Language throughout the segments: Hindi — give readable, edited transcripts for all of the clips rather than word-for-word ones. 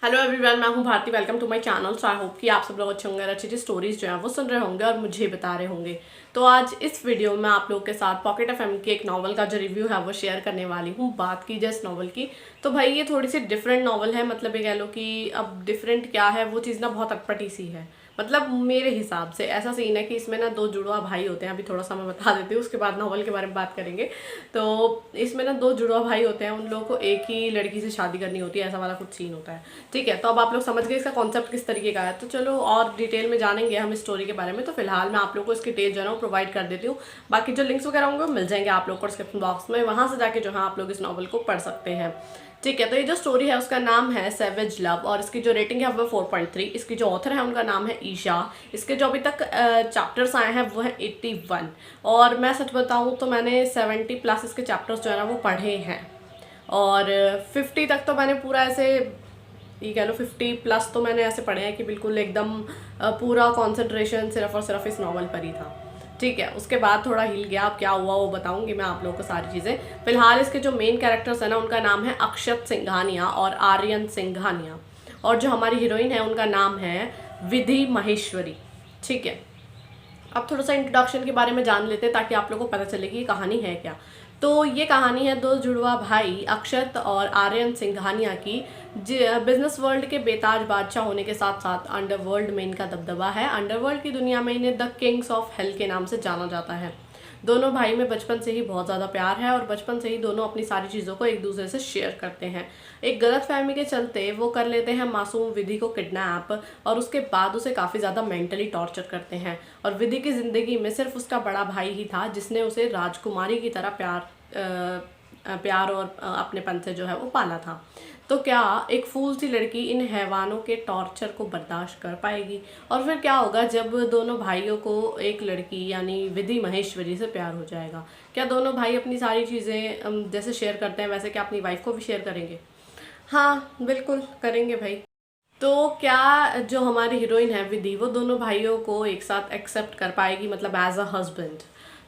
हेलो एवरीवन, मैं हूं Bharti. Welcome to my channel. So I hope कि आप सब लोग अच्छे होंगे और अच्छी अच्छी स्टोरीज जो हैं वो सुन रहे होंगे और मुझे बता रहे होंगे। तो आज इस वीडियो में आप लोगों के साथ पॉकेट एफएम की एक नॉवल का जो रिव्यू है वो शेयर करने वाली हूँ। बात की जाए इस नॉवल की तो भाई ये थोड़ी सी डिफरेंट नॉवल है। मतलब ये कह लो कि अब डिफरेंट क्या है, वो चीज़ ना बहुत अटपटी सी है। मतलब मेरे हिसाब से ऐसा सीन है कि इसमें ना दो जुड़वा भाई होते हैं। अभी थोड़ा सा मैं बता देती हूँ, उसके बाद नॉवल के बारे में बात करेंगे। तो इसमें ना दो जुड़वा भाई होते हैं, उन लोगों को एक ही लड़की से शादी करनी होती है, ऐसा वाला कुछ सीन होता है। ठीक है, तो अब आप लोग समझ गए इसका कॉन्सेप्ट किस तरीके का है। तो चलो और डिटेल में जानेंगे हम इस स्टोरी के बारे में। तो फिलहाल मैं आप लोग को इसकी डिटेल जो है ना प्रोवाइड कर देती हूँ। बाकी जो लिंक्स वगैरह होंगे वो मिल जाएंगे आप लोग को डिस्क्रिप्शन बॉक्स में, वहाँ से जाके जो है आप लोग इस नॉवल को पढ़ सकते हैं। ठीक है, तो ये जो स्टोरी है उसका नाम है सैवेज लव और इसकी जो रेटिंग है वो 4.3। इसकी जो ऑथर है उनका नाम है ईशा। इसके जो अभी तक चैप्टर्स आए हैं वो है 81। और मैं सच बताऊँ तो मैंने 70+ इसके चैप्टर्स जो है ना वो पढ़े हैं। और 50 तक तो मैंने पूरा ऐसे, ये कह लो 50+ तो मैंने ऐसे पढ़े हैं कि बिल्कुल एकदम पूरा कंसंट्रेशन सिर्फ और सिर्फ इस नॉवल पर ही था। ठीक है, उसके बाद थोड़ा हिल गया। अब क्या हुआ वो बताऊंगी मैं आप लोगों को सारी चीज़ें। फिलहाल इसके जो मेन कैरेक्टर्स है ना उनका नाम है अक्षत सिंघानिया और आर्यन सिंघानिया। और जो हमारी हीरोइन है उनका नाम है विधि महेश्वरी। ठीक है, अब थोड़ा सा इंट्रोडक्शन के बारे में जान लेते हैं ताकि आप लोगों को पता चले कि ये कहानी है क्या। तो ये कहानी है दो जुड़वा भाई अक्षत और आर्यन सिंघानिया की। बिजनेस वर्ल्ड के बेताज बादशाह होने के साथ साथ अंडरवर्ल्ड में इनका दबदबा है। अंडरवर्ल्ड की दुनिया में इन्हें द किंग्स ऑफ हेल के नाम से जाना जाता है। दोनों भाई में बचपन से ही बहुत ज़्यादा प्यार है और बचपन से ही दोनों अपनी सारी चीज़ों को एक दूसरे से शेयर करते हैं। एक गलत फहमी के चलते वो कर लेते हैं मासूम विधि को किडनैप और उसके बाद उसे काफ़ी ज़्यादा मेंटली टॉर्चर करते हैं। और विधि की ज़िंदगी में सिर्फ उसका बड़ा भाई ही था जिसने उसे राजकुमारी की तरह प्यार और अपनेपन से जो है वो पाला था। तो क्या एक फूल सी लड़की इन हैवानों के टॉर्चर को बर्दाश्त कर पाएगी? और फिर क्या होगा जब दोनों भाइयों को एक लड़की यानी विधि महेश्वरी से प्यार हो जाएगा? क्या दोनों भाई अपनी सारी चीज़ें जैसे शेयर करते हैं वैसे क्या अपनी वाइफ को भी शेयर करेंगे? हाँ बिल्कुल करेंगे भाई। तो क्या जो हमारी हीरोइन है विधि वो दोनों भाइयों को एक साथ एक्सेप्ट कर पाएगी, मतलब एज अ हस्बैंड?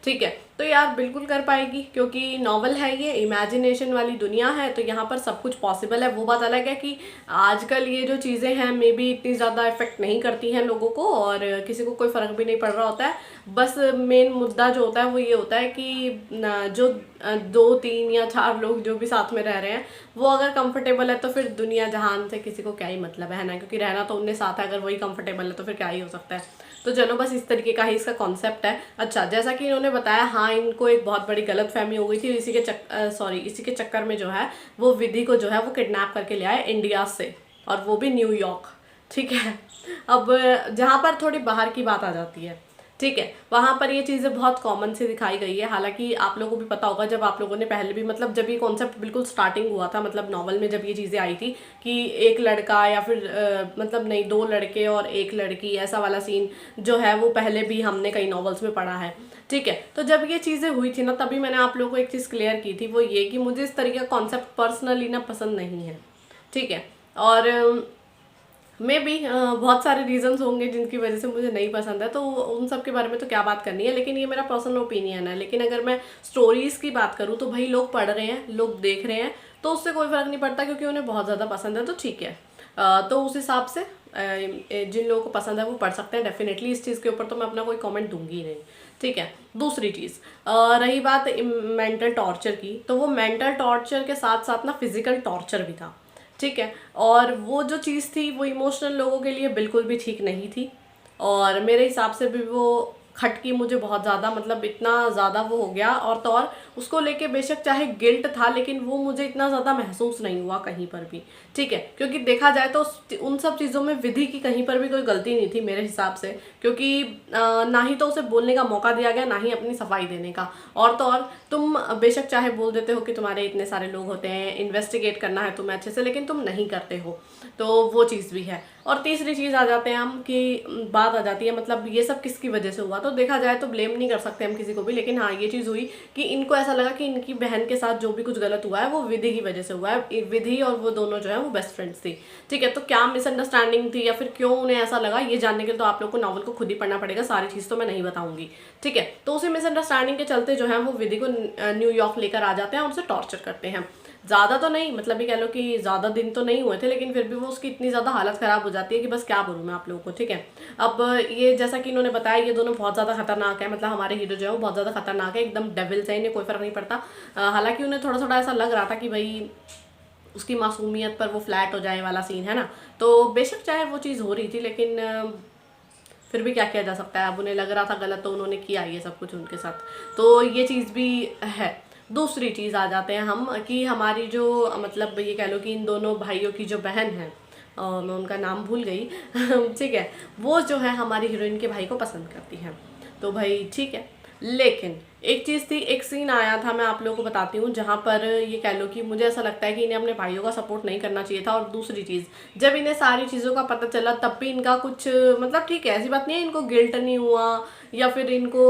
ठीक है, तो यार बिल्कुल कर पाएगी क्योंकि नॉवल है, ये इमेजिनेशन वाली दुनिया है तो यहाँ पर सब कुछ पॉसिबल है। वो बात अलग है कि आजकल ये जो चीज़ें हैं मे बी इतनी ज़्यादा इफेक्ट नहीं करती हैं लोगों को और किसी को कोई फ़र्क भी नहीं पड़ रहा होता है। बस मेन मुद्दा जो होता है वो ये होता है कि जो 2 3 या 4 लोग जो भी साथ में रह रहे हैं वो अगर कंफर्टेबल है तो फिर दुनिया जहान से किसी को क्या ही मतलब है ना, क्योंकि रहना तो उनके साथ है। अगर वही कंफर्टेबल है तो फिर क्या ही हो सकता है। तो चलो बस इस तरीके का ही इसका कॉन्सेप्ट है। अच्छा, जैसा कि इन्होंने बताया, हाँ इनको एक बहुत बड़ी गलत फहमी हो गई थी। इसी के चक्कर में जो है वो विधि को जो है वो किडनैप करके ले आए इंडिया से, और वो भी न्यूयॉर्क। ठीक है, अब जहाँ पर थोड़ी बाहर की बात आ जाती है। ठीक है, वहाँ पर ये चीज़ें बहुत कॉमन से दिखाई गई है। हालांकि आप लोगों को भी पता होगा, जब आप लोगों ने पहले भी, मतलब जब ये कॉन्सेप्ट बिल्कुल स्टार्टिंग हुआ था, मतलब नॉवल में जब ये चीज़ें आई थी कि एक लड़का या फिर मतलब नहीं 2 लड़के और एक लड़की, ऐसा वाला सीन जो है वो पहले भी हमने कई नॉवल्स में पढ़ा है। ठीक है, तो जब ये चीज़ें हुई थी ना तभी मैंने आप लोगों को एक चीज़ क्लियर की थी, वो ये कि मुझे इस तरीके का कॉन्सेप्ट पर्सनली ना पसंद नहीं है। ठीक है, और मे बी बहुत सारे रीजंस होंगे जिनकी वजह से मुझे नहीं पसंद है, तो उन सब के बारे में तो क्या बात करनी है, लेकिन ये मेरा पर्सनल ओपिनियन है। लेकिन अगर मैं स्टोरीज़ की बात करूँ तो भाई लोग पढ़ रहे हैं, लोग देख रहे हैं, तो उससे कोई फ़र्क नहीं पड़ता क्योंकि उन्हें बहुत ज़्यादा पसंद है। तो ठीक है, तो उस हिसाब से जिन लोगों को पसंद है वो पढ़ सकते हैं डेफिनेटली। इस चीज़ के ऊपर तो मैं अपना कोई कमेंट दूंगी ही नहीं। ठीक है, दूसरी चीज़ रही बात मेंटल टॉर्चर की, तो वो मेंटल टॉर्चर के साथ साथ ना फिजिकल टॉर्चर भी था। ठीक है, और वो जो चीज़ थी वो इमोशनल लोगों के लिए बिल्कुल भी ठीक नहीं थी और मेरे हिसाब से भी वो खटकी मुझे बहुत ज़्यादा, मतलब इतना ज़्यादा वो हो गया। और तो और उसको लेके बेशक चाहे गिल्ट था लेकिन वो मुझे इतना ज़्यादा महसूस नहीं हुआ कहीं पर भी। ठीक है, क्योंकि देखा जाए तो उन सब चीज़ों में विधि की कहीं पर भी कोई गलती नहीं थी मेरे हिसाब से, क्योंकि ना ही तो उसे बोलने का मौका दिया गया ना ही अपनी सफाई देने का। और तो और तुम बेशक चाहे बोल देते हो कि तुम्हारे इतने सारे लोग होते हैं, इन्वेस्टिगेट करना है तुम्हें अच्छे से, लेकिन तुम नहीं करते हो, तो वो चीज़ भी है। और तीसरी चीज़ आ जाते हैं हम कि बात आ जाती है, मतलब ये सब किसकी वजह से हुआ, तो देखा जाए तो ब्लेम नहीं कर सकते हम किसी को भी, लेकिन हाँ ये चीज़ हुई कि इनको ऐसा लगा कि इनकी बहन के साथ जो भी कुछ गलत हुआ है वो विधि की वजह से हुआ है। विधि और वो दोनों जो है वो बेस्ट फ्रेंड्स थी। ठीक है, तो क्या मिसअंडरस्टैंडिंग थी या फिर क्यों उन्हें ऐसा लगा, ये जानने के लिए तो आप लोग को नॉवल को खुद ही पढ़ना पड़ेगा, सारी चीज़ तो मैं नहीं बताऊंगी। ठीक है, तो उसी मिसअंडरस्टैंडिंग के चलते जो है वो विधि को न्यूयॉर्क लेकर आ जाते हैं और उनसे टॉर्चर करते हैं। ज़्यादा तो नहीं, मतलब ये कह लो कि ज़्यादा दिन तो नहीं हुए थे, लेकिन फिर भी वो उसकी इतनी ज़्यादा हालत ख़राब हो जाती है कि बस क्या बोलूँ मैं आप लोगों को। ठीक है, अब ये जैसा कि इन्होंने बताया, ये दोनों बहुत ज़्यादा खतरनाक है, मतलब हमारे हीरो जो है वो बहुत ज़्यादा खतरनाक है, एकदम डेविल्स है, इन्हें कोई फ़र्क नहीं पड़ता। हालांकि उन्हें थोड़ा थोड़ा ऐसा लग रहा था कि भाई उसकी मासूमियत पर वो फ्लैट हो जाए वाला सीन है ना, तो बेशक चाहे वो चीज़ हो रही थी, लेकिन फिर भी क्या किया जा सकता है। अब उन्हें लग रहा था गलत, तो उन्होंने किया ये सब कुछ उनके साथ, तो ये चीज़ भी है। दूसरी चीज़ आ जाते हैं हम कि हमारी जो मतलब ये कह लो कि इन दोनों भाइयों की जो बहन है, मैं उनका नाम भूल गई ठीक है, वो जो है हमारी हीरोइन के भाई को पसंद करती है। तो भाई ठीक है, लेकिन एक चीज़ थी, एक सीन आया था, मैं आप लोगों को बताती हूँ, जहाँ पर ये कह लो कि मुझे ऐसा लगता है कि इन्हें अपने भाइयों का सपोर्ट नहीं करना चाहिए था। और दूसरी चीज़, जब इन्हें सारी चीज़ों का पता चला तब भी इनका कुछ मतलब ठीक है, ऐसी बात नहीं है इनको गिल्ट नहीं हुआ या फिर इनको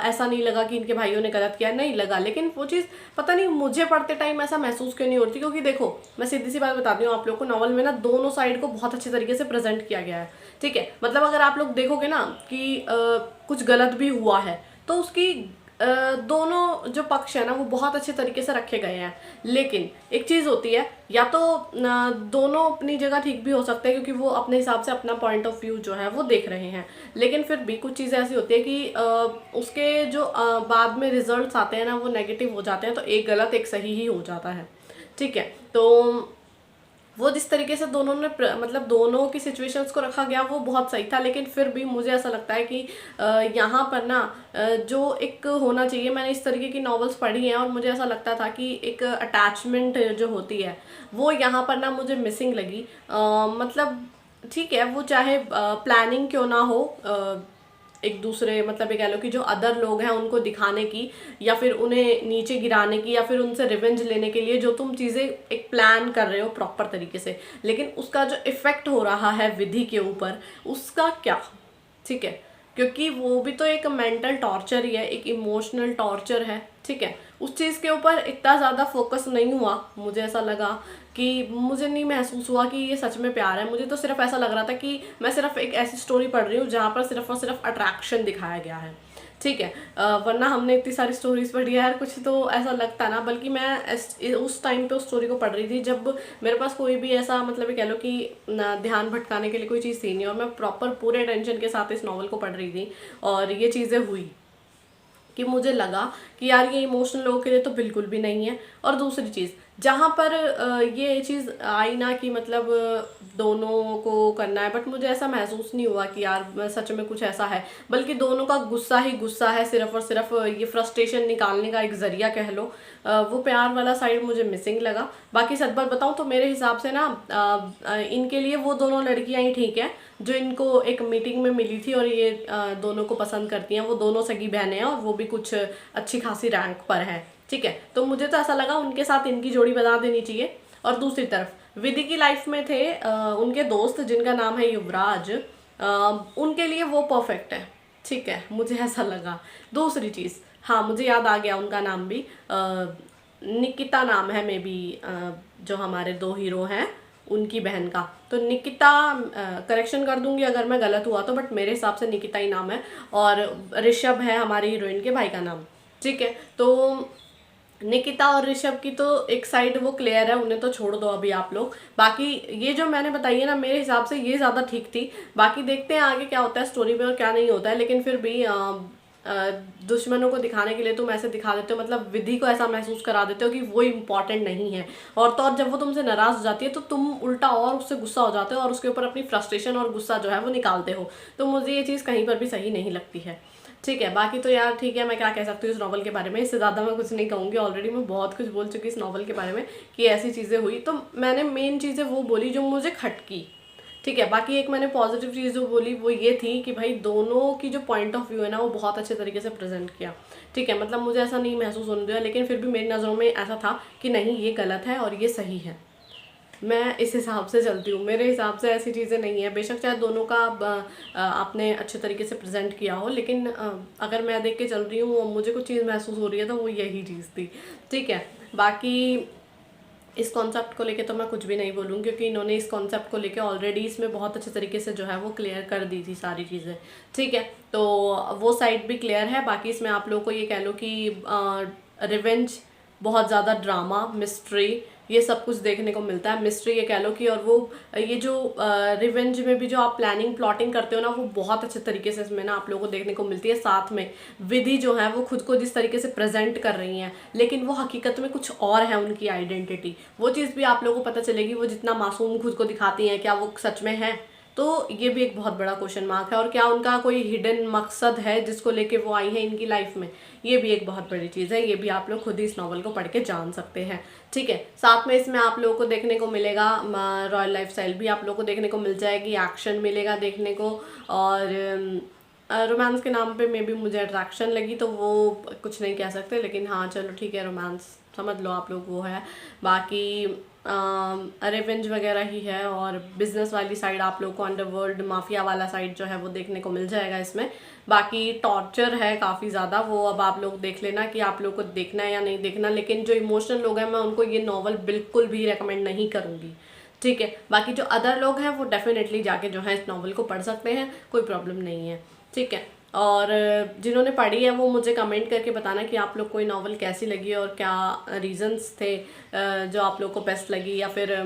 ऐसा नहीं लगा कि इनके भाइयों ने गलत किया, नहीं लगा, लेकिन वो चीज़ पता नहीं मुझे पढ़ते टाइम ऐसा महसूस क्यों नहीं होती। क्योंकि देखो, मैं सीधी सी बात बताती हूँ आप लोग को, नॉवल में ना दोनों साइड को बहुत अच्छे तरीके से प्रेजेंट किया गया है। ठीक है, मतलब अगर आप लोग देखोगे ना कि कुछ गलत भी हुआ है तो उसकी दोनों जो पक्ष है ना वो बहुत अच्छे तरीके से रखे गए हैं। लेकिन एक चीज़ होती है, या तो दोनों अपनी जगह ठीक भी हो सकते हैं क्योंकि वो अपने हिसाब से अपना पॉइंट ऑफ व्यू जो है वो देख रहे हैं, लेकिन फिर भी कुछ चीज़ें ऐसी होती है कि उसके जो बाद में रिजल्ट्स आते हैं ना वो नेगेटिव हो जाते हैं, तो एक गलत एक सही ही हो जाता है। ठीक है, तो वो जिस तरीके से दोनों ने मतलब दोनों की सिचुएशंस को रखा गया वो बहुत सही था। लेकिन फिर भी मुझे ऐसा लगता है कि यहाँ पर ना जो एक होना चाहिए, मैंने इस तरीके की नॉवेल्स पढ़ी हैं और मुझे ऐसा लगता था कि एक अटैचमेंट जो होती है वो यहाँ पर ना मुझे मिसिंग लगी। मतलब ठीक है, वो चाहे प्लानिंग क्यों ना हो, एक दूसरे मतलब ये कह लो कि जो अदर लोग हैं उनको दिखाने की या फिर उन्हें नीचे गिराने की या फिर उनसे रिवेंज लेने के लिए जो तुम चीज़ें एक प्लान कर रहे हो प्रॉपर तरीके से, लेकिन उसका जो इफ़ेक्ट हो रहा है विधि के ऊपर, उसका क्या। ठीक है, क्योंकि वो भी तो एक मेंटल टॉर्चर ही है, एक इमोशनल टॉर्चर है। ठीक है, उस चीज़ के ऊपर इतना ज़्यादा फोकस नहीं हुआ। मुझे ऐसा लगा कि मुझे नहीं महसूस हुआ कि ये सच में प्यार है, मुझे तो सिर्फ ऐसा लग रहा था कि मैं सिर्फ एक ऐसी स्टोरी पढ़ रही हूँ जहाँ पर सिर्फ और सिर्फ अट्रैक्शन दिखाया गया है। ठीक है, वरना हमने इतनी सारी स्टोरीज पढ़ी है यार, कुछ तो ऐसा लगता ना, बल्कि मैं उस टाइम पे उस स्टोरी को पढ़ रही थी जब मेरे पास कोई भी ऐसा मतलब ये कह लो कि ध्यान भटकाने के लिए कोई चीज़ थी नहीं, और मैं प्रॉपर पूरे टेंशन के साथ इस नॉवल को पढ़ रही थी और ये चीज़ें हुई कि मुझे लगा कि यार ये इमोशनल लोगों के लिए तो बिल्कुल भी नहीं है। और दूसरी चीज़, जहाँ पर ये चीज़ आई ना कि मतलब दोनों को करना है, बट मुझे ऐसा महसूस नहीं हुआ कि यार सच में कुछ ऐसा है, बल्कि दोनों का गुस्सा ही गुस्सा है, सिर्फ और सिर्फ ये फ्रस्ट्रेशन निकालने का एक ज़रिया कह लो। वो प्यार वाला साइड मुझे मिसिंग लगा। बाकी सच बात बताऊँ तो मेरे हिसाब से ना इनके लिए वो दोनों लड़कियाँ ही ठीक हैं जो इनको एक मीटिंग में मिली थी और ये दोनों को पसंद करती हैं। वो दोनों सगी बहनें हैं और वो भी कुछ अच्छी खासी रैंक पर हैं। ठीक है, तो मुझे तो ऐसा लगा उनके साथ इनकी जोड़ी बना देनी चाहिए। और दूसरी तरफ विधि की लाइफ में थे उनके दोस्त जिनका नाम है युवराज, उनके लिए वो परफेक्ट है। ठीक है, मुझे ऐसा लगा। दूसरी चीज़, हाँ मुझे याद आ गया उनका नाम भी, निकिता नाम है मे बी, जो हमारे दो हीरो हैं उनकी बहन का। तो निकिता, करेक्शन कर दूंगी अगर मैं गलत हुआ तो, बट मेरे हिसाब से निकिता ही नाम है। और ऋषभ है हमारी हीरोइन के भाई का नाम। ठीक है, तो निकिता और ऋषभ की तो एक साइड वो क्लियर है, उन्हें तो छोड़ दो अभी आप लोग। बाकी ये जो मैंने बताई है ना, मेरे हिसाब से ये ज़्यादा ठीक थी। बाकी देखते हैं आगे क्या होता है स्टोरी में और क्या नहीं होता है, लेकिन फिर भी दुश्मनों को दिखाने के लिए तुम ऐसे दिखा देते हो, मतलब विधि को ऐसा महसूस करा देते हो कि वो इम्पॉर्टेंट नहीं है। और तो और जब वो तुमसे नाराज़ हो जाती है तो तुम उल्टा और उससे गुस्सा हो जाते हो और उसके ऊपर अपनी फ्रस्ट्रेशन और गुस्सा जो है वो निकालते हो। तो मुझे ये चीज़ कहीं पर भी सही नहीं लगती है। ठीक है, बाकी तो यार ठीक है, मैं क्या कह सकती हूँ इस नॉवल के बारे में, इससे ज़्यादा मैं कुछ नहीं कहूँगी। ऑलरेडी मैं बहुत कुछ बोल चुकी इस नॉवल के बारे में कि ऐसी चीज़ें हुई। तो मैंने मेन चीज़ें वो बोली जो मुझे खटकी। ठीक है, बाकी एक मैंने पॉजिटिव चीज़ जो बोली वो ये थी कि भाई दोनों की जो पॉइंट ऑफ व्यू है ना वो बहुत अच्छे तरीके से प्रेजेंट किया। ठीक है, मतलब मुझे ऐसा नहीं महसूस होने दिया, लेकिन फिर भी मेरी नज़रों में ऐसा था कि नहीं ये गलत है और ये सही है। मैं इस हिसाब से चलती हूँ, मेरे हिसाब से ऐसी चीज़ें नहीं है। बेशक चाहे दोनों का आपने अच्छे तरीके से प्रेजेंट किया हो, लेकिन अगर मैं देख के चल रही हूँ और मुझे कुछ चीज़ महसूस हो रही है तो वो यही चीज़ थी। ठीक है, बाकी इस कॉन्सेप्ट को लेके तो मैं कुछ भी नहीं बोलूँ क्योंकि इन्होंने इस कॉन्सेप्ट को लेके ऑलरेडी इसमें बहुत अच्छे तरीके से जो है वो क्लियर कर दी थी सारी चीज़ें। ठीक है, तो वो साइड भी क्लियर है। बाकी इसमें आप लोगों को ये कह लो कि रिवेंज, बहुत ज़्यादा ड्रामा, मिस्ट्री, ये सब कुछ देखने को मिलता है, मिस्ट्री ये कह लो कि। और वो ये जो रिवेंज में भी जो आप प्लानिंग प्लॉटिंग करते हो ना, वो बहुत अच्छे तरीके से इसमें ना आप लोगों को देखने को मिलती है। साथ में विधि जो है वो खुद को जिस तरीके से प्रेजेंट कर रही हैं, लेकिन वो हकीकत में कुछ और है उनकी आइडेंटिटी, वो चीज़ भी आप लोगों को पता चलेगी। वो जितना मासूम खुद को दिखाती हैं, क्या वो सच में है? तो ये भी एक बहुत बड़ा क्वेश्चन मार्क है। और क्या उनका कोई हिडन मकसद है जिसको लेके वो आई है इनकी लाइफ में? ये भी एक बहुत बड़ी चीज़ है। ये भी आप लोग खुद ही इस नॉवल को पढ़ के जान सकते हैं। ठीक है, साथ में इसमें आप लोगों को देखने को मिलेगा रॉयल लाइफस्टाइल भी आप लोगों को देखने को मिल जाएगी, एक्शन मिलेगा देखने को। और रोमांस के नाम पे मे बी मुझे अट्रैक्शन लगी, तो वो कुछ नहीं कह सकते, लेकिन हाँ चलो ठीक है, रोमांस समझ लो आप लोग वो है। बाकी रिवेंज वगैरह ही है। और बिजनेस वाली साइड आप लोग को, अंडरवर्ल्ड माफिया वाला साइड जो है वो देखने को मिल जाएगा इसमें। बाकी टॉर्चर है काफ़ी ज़्यादा, वो अब आप लोग देख लेना कि आप लोग को देखना है या नहीं देखना। लेकिन जो इमोशनल लोग हैं, मैं उनको ये नॉवल बिल्कुल भी रेकमेंड नहीं करूँगी। ठीक है, बाकी जो अदर लोग हैं वो डेफिनेटली जाके जो है इस नॉवल को पढ़ सकते हैं, कोई प्रॉब्लम नहीं है। ठीक है, और जिन्होंने पढ़ी है वो मुझे कमेंट करके बताना कि आप लोग को ये नॉवल कैसी लगी और क्या रीजंस थे जो आप लोग को बेस्ट लगी या फिर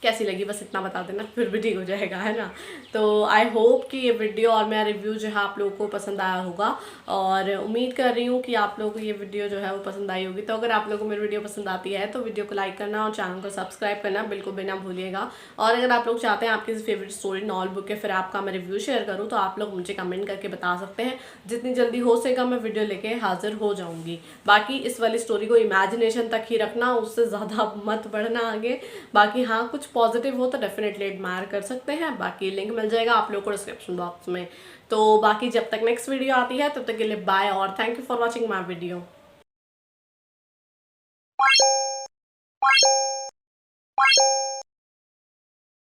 कैसी लगी, बस इतना बता देना, फिर भी ठीक हो जाएगा, है ना। तो आई होप कि ये वीडियो और मेरा रिव्यू जो है आप लोगों को पसंद आया होगा, और उम्मीद कर रही हूँ कि आप लोगों को ये वीडियो जो है वो पसंद आई होगी। तो अगर आप लोगों को मेरी वीडियो पसंद आती है तो वीडियो को लाइक करना और चैनल को सब्सक्राइब करना बिल्कुल भी ना भूलिएगा। और अगर आप लोग चाहते हैं आपकी फेवरेट स्टोरी नॉवल बुक या फिर आपका मैं रिव्यू शेयर करूँ, तो आप लोग मुझे कमेंट करके बता सकते हैं। जितनी जल्दी हो सकेगा मैं वीडियो लेके हाजिर हो जाऊँगी। बाकी इस वाली स्टोरी को इमेजिनेशन तक ही रखना, उससे ज़्यादा मत बढ़ना आगे। बाकी हाँ, कुछ पॉजिटिव हो तो डेफिनेटली एडमायर कर सकते हैं। बाकी लिंक मिल जाएगा आप लोगों को डिस्क्रिप्शन बॉक्स में। तो बाकी जब तक नेक्स्ट वीडियो आती है तब तक के लिए बाय, और thank you for watching my video.